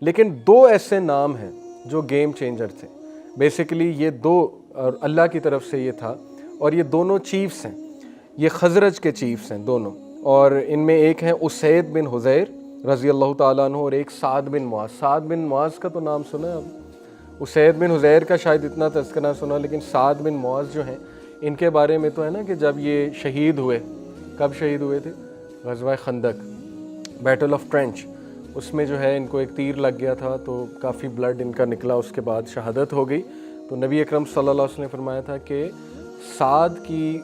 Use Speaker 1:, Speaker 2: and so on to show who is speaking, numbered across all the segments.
Speaker 1: لیکن دو ایسے نام ہیں جو گیم چینجر تھے. بیسیکلی یہ دو، اور اللہ کی طرف سے یہ تھا، اور یہ دونوں چیفز ہیں، یہ خزرج کے چیفز ہیں دونوں. اور ان میں ایک ہے اسید بن حذیر رضی اللہ تعالیٰ عنہ، اور ایک سعد بن معاذ. سعد بن معاذ کا تو نام سنا ہے آپ، اسید بن حذیر کا شاید اتنا تذکرہ سنا، لیکن سعد بن معاذ جو ہیں ان کے بارے میں تو ہے نا کہ جب یہ شہید ہوئے، کب شہید ہوئے تھے؟ غزوہ خندق، بیٹل آف ٹرینچ. اس میں جو ہے ان کو ایک تیر لگ گیا تھا تو کافی بلڈ ان کا نکلا، اس کے بعد شہادت ہو گئی. تو نبی اکرم صلی اللہ علیہ وسلم نے فرمایا تھا کہ سعد کی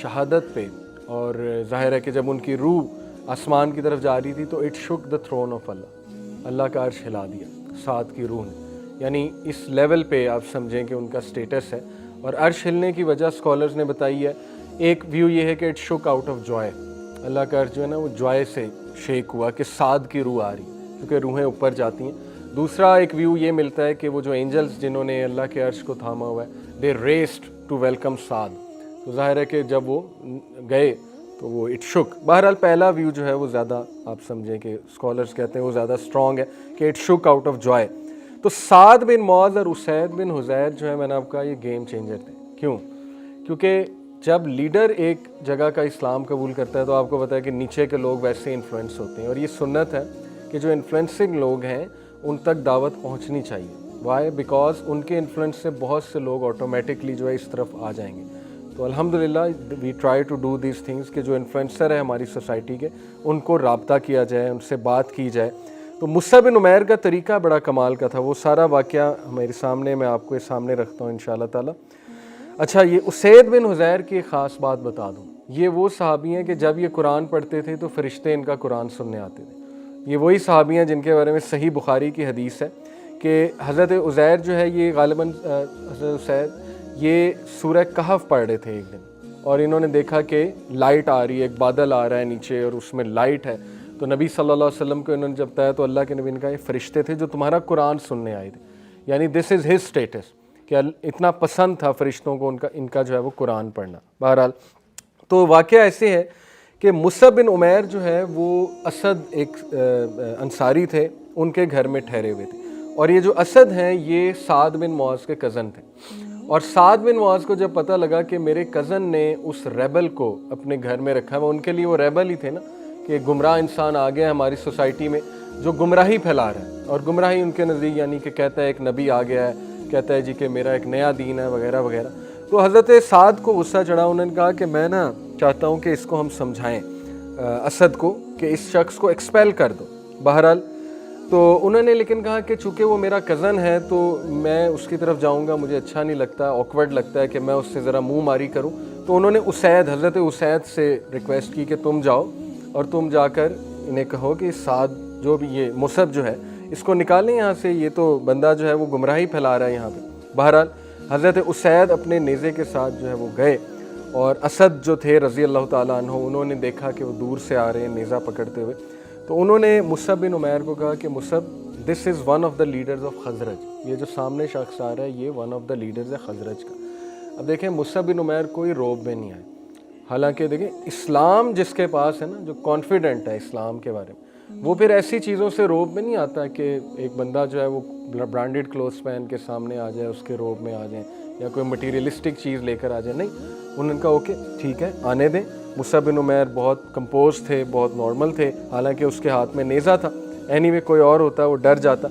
Speaker 1: شہادت پہ، اور ظاہر ہے کہ جب ان کی روح آسمان کی طرف جا رہی تھی تو اٹ شک دا تھرون آف اللہ، اللہ کا عرش ہلا دیا سعد کی روح نے. یعنی اس لیول پہ آپ سمجھیں کہ ان کا سٹیٹس ہے. اور عرش ہلنے کی وجہ اسکالرز نے بتائی ہے، ایک ویو یہ ہے کہ اٹ شک آؤٹ آف جوائے، اللہ کا عرش جو ہے نا وہ جوائے سے شیک ہوا کہ سعد کی روح آ رہی، کیونکہ روحیں اوپر جاتی ہیں. دوسرا ایک ویو یہ ملتا ہے کہ وہ جو اینجلز جنہوں نے اللہ کے عرش کو تھاما ہوا ہے، دے ریسڈ ٹو ویلکم سعد. تو ظاہر ہے کہ جب وہ گئے تو وہ اٹ شک. بہرحال پہلا ویو جو ہے وہ زیادہ آپ سمجھیں کہ اسکالرز کہتے ہیں وہ زیادہ اسٹرانگ ہے کہ اٹ شک آؤٹ آف جوائے. تو سعد بن معاذ اور اسید بن حذیر جو ہے میں نے آپ کہا یہ گیم چینجر تھے. کیوں؟ کیونکہ جب لیڈر ایک جگہ کا اسلام قبول کرتا ہے تو آپ کو پتہ ہے کہ نیچے کے لوگ ویسے انفلوئنس ہوتے ہیں، اور یہ سنت ہے کہ جو انفلوئنسنگ لوگ ہیں ان تک دعوت پہنچنی چاہیے. وائی؟ بیکاز ان کے انفلوئنس سے بہت سے لوگ آٹومیٹکلی جو ہے اس طرف آ جائیں گے. تو الحمدللہ we try to do these things کہ جو انفلوئنسر ہے ہماری سوسائٹی کے ان کو رابطہ کیا جائے، ان سے بات کی جائے. تو مصعب بن عمیر کا طریقہ بڑا کمال کا تھا. وہ سارا واقعہ میرے سامنے، میں آپ کو سامنے رکھتا ہوں انشاءاللہ تعالی. اچھا، یہ اسید بن حذیر کی ایک خاص بات بتا دوں. یہ وہ صحابی ہیں کہ جب یہ قرآن پڑھتے تھے تو فرشتے ان کا قرآن سننے آتے تھے. یہ وہی صحابی ہیں جن کے بارے میں صحیح بخاری کی حدیث ہے کہ حضرت عزیر جو ہے یہ غالباً حضرت اسید یہ سورہ کہف پڑھ رہے تھے ایک دن، اور انہوں نے دیکھا کہ لائٹ آ رہی ہے، ایک بادل آ رہا ہے نیچے اور اس میں لائٹ ہے. تو نبی صلی اللہ علیہ وسلم کو انہوں نے جب بتایا تو اللہ کے نبی نے کہا یہ فرشتے تھے جو تمہارا قرآن سننے آئے تھے. یعنی دس از ہز اسٹیٹس کہ اتنا پسند تھا فرشتوں کو ان کا جو ہے وہ قرآن پڑھنا. بہرحال تو واقعہ ایسے ہے کہ مصعب بن عمیر جو ہے وہ اسد ایک انصاری تھے، ان کے گھر میں ٹھہرے ہوئے تھے. اور یہ جو اسد ہیں یہ سعد بن معاذ کے کزن تھے. اور سعد بن معاذ کو جب پتہ لگا کہ میرے کزن نے اس ریبل کو اپنے گھر میں رکھا ہے، ان کے لیے وہ ریبل ہی تھے نا کہ گمراہ انسان آ گیا ہماری سوسائٹی میں جو گمراہی پھیلا رہا ہے. اور گمراہی ان کے نزدیک یعنی کہ کہتا ہے ایک نبی آ گیا ہے، کہتا ہے جی کہ میرا ایک نیا دین ہے وغیرہ وغیرہ. تو حضرت سعد کو غصہ چڑھا، انہوں نے کہا کہ میں نا چاہتا ہوں کہ اس کو ہم سمجھائیں اسد کو کہ اس شخص کو ایکسپیل کر دو. بہرحال تو انہوں نے لیکن کہا کہ چونکہ وہ میرا کزن ہے تو میں اس کی طرف جاؤں گا، مجھے اچھا نہیں لگتا، آکورڈ لگتا ہے کہ میں اس سے ذرا منہ ماری کروں. تو انہوں نے حضرت اسید سے ریکویسٹ کی کہ تم جاؤ اور تم جا کر انہیں کہو کہ سعد جو بھی یہ مصعب جو ہے اس کو نکالیں یہاں سے، یہ تو بندہ جو ہے وہ گمراہی پھیلا رہا ہے یہاں پہ. بہرحال حضرت اسید اپنے نیزے کے ساتھ جو ہے وہ گئے، اور اسد جو تھے رضی اللہ تعالیٰ عنہ انہوں نے دیکھا کہ وہ دور سے آ رہے ہیں نیزہ پکڑتے ہوئے. تو انہوں نے مصعب بن عمیر کو کہا کہ Musab this is one of the leaders of Khazraj, یہ جو سامنے شخص آ رہا ہے یہ ون آف دا لیڈرز ہے خزرج کا. اب دیکھیں مصعب بن عمیر کوئی روب میں نہیں آئے، حالانکہ دیکھیں اسلام جس کے پاس ہے نا، جو کانفیڈنٹ ہے اسلام کے بارے میں، وہ پھر ایسی چیزوں سے روب میں نہیں آتا کہ ایک بندہ جو ہے وہ برانڈیڈ کلوتھس پہن کے سامنے آ جائے، اس کے روب میں آ جائیں یا کوئی مٹیریلسٹک چیز لے کر آ جائے. نہیں، انہوں نے کہا اوکے ٹھیک ہے آنے دیں. مصعب بن عمیر بہت کمپوز تھے، بہت نارمل تھے، حالانکہ اس کے ہاتھ میں نیزہ تھا. اینی وے کوئی اور ہوتا وہ ڈر جاتا.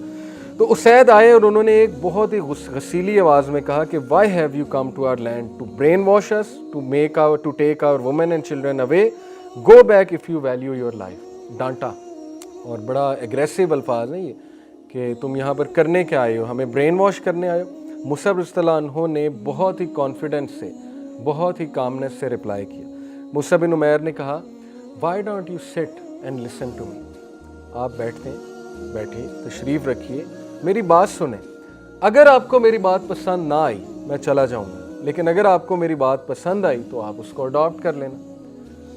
Speaker 1: تو اسید آئے اور انہوں نے ایک بہت ہی غسیلی آواز میں کہا کہ why have you come to our land to brainwash us, to take our women and children away, go back if you value your life. ڈانٹا، اور بڑا ایگریسو الفاظ ہیں یہ کہ تم یہاں پر کرنے کیا آئے ہو، ہمیں برین واش کرنے آئے ہو. مصعب رضی اللہ عنہ نے بہت ہی کانفیڈنس سے، بہت ہی کامنس سے رپلائی کیا. مصعب بن عمیر نے کہا why don't you sit and listen to me, آپ بیٹھتے ہیں، بیٹھیے، تشریف رکھیے، میری بات سنیں. اگر آپ کو میری بات پسند نہ آئی میں چلا جاؤں گا، لیکن اگر آپ کو میری بات پسند آئی تو آپ اس کو اڈاپٹ کر لینا.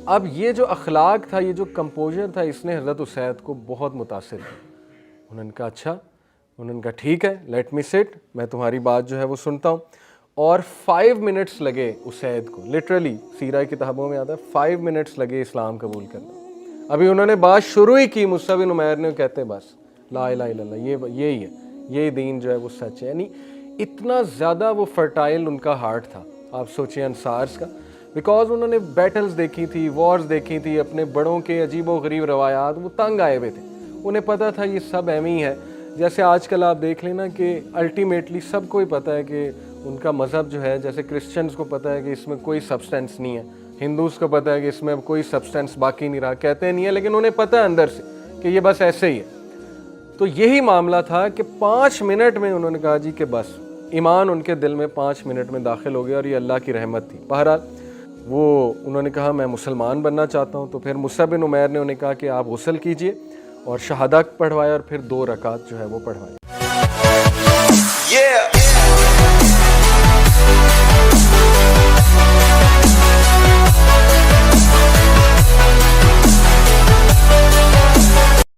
Speaker 1: اب یہ جو اخلاق تھا، یہ جو کمپوزر تھا، اس نے حضرت اسید کو بہت متاثر کیا. انہوں نے کہا اچھا، انہوں نے کہا ٹھیک ہے لیٹ می سٹ، میں تمہاری بات جو ہے وہ سنتا ہوں. اور 5 منٹس لگے اسید کو، لٹرلی سیرہ کتابوں میں آتا ہے 5 منٹس لگے اسلام قبول کرنا. ابھی انہوں نے بات شروع ہی کی، مصعب بن عمیر نے کہتے بس لا الہ الا اللہ، یہی ہے، یہ دین جو ہے وہ سچ ہے. یعنی اتنا زیادہ وہ فرٹائل ان کا ہارٹ تھا. آپ سوچیں انصارس کا، بیکاز انہوں نے بیٹلز دیکھی تھی، وارز دیکھی تھی، اپنے بڑوں کے عجیب و غریب روایات، وہ تنگ آئے ہوئے تھے. انہیں پتہ تھا یہ سب ایم ہی ہے. جیسے آج کل آپ دیکھ لینا کہ الٹیمیٹلی سب کو ہی پتہ ہے کہ ان کا مذہب جو ہے، جیسے کرسچنز کو پتہ ہے کہ اس میں کوئی سبسٹینس نہیں ہے، ہندوز کو پتہ ہے کہ اس میں کوئی سبسٹینس باقی نہیں رہا، کہتے نہیں ہے لیکن انہیں پتہ ہے اندر سے کہ یہ بس ایسے ہی ہے. تو یہی معاملہ تھا کہ 5 منٹ میں انہوں نے کہا جی کہ بس ایمان ان کے دل میں 5 منٹ میں داخل ہو گیا، اور یہ اللہ کی رحمت تھی. بہرحال وہ انہوں نے کہا میں مسلمان بننا چاہتا ہوں. تو پھر مصعب بن عمیر نے انہیں کہا کہ آپ غسل کیجئے، اور شہادہ پڑھوایا، اور پھر 2 رکعت جو ہے وہ پڑھوائی.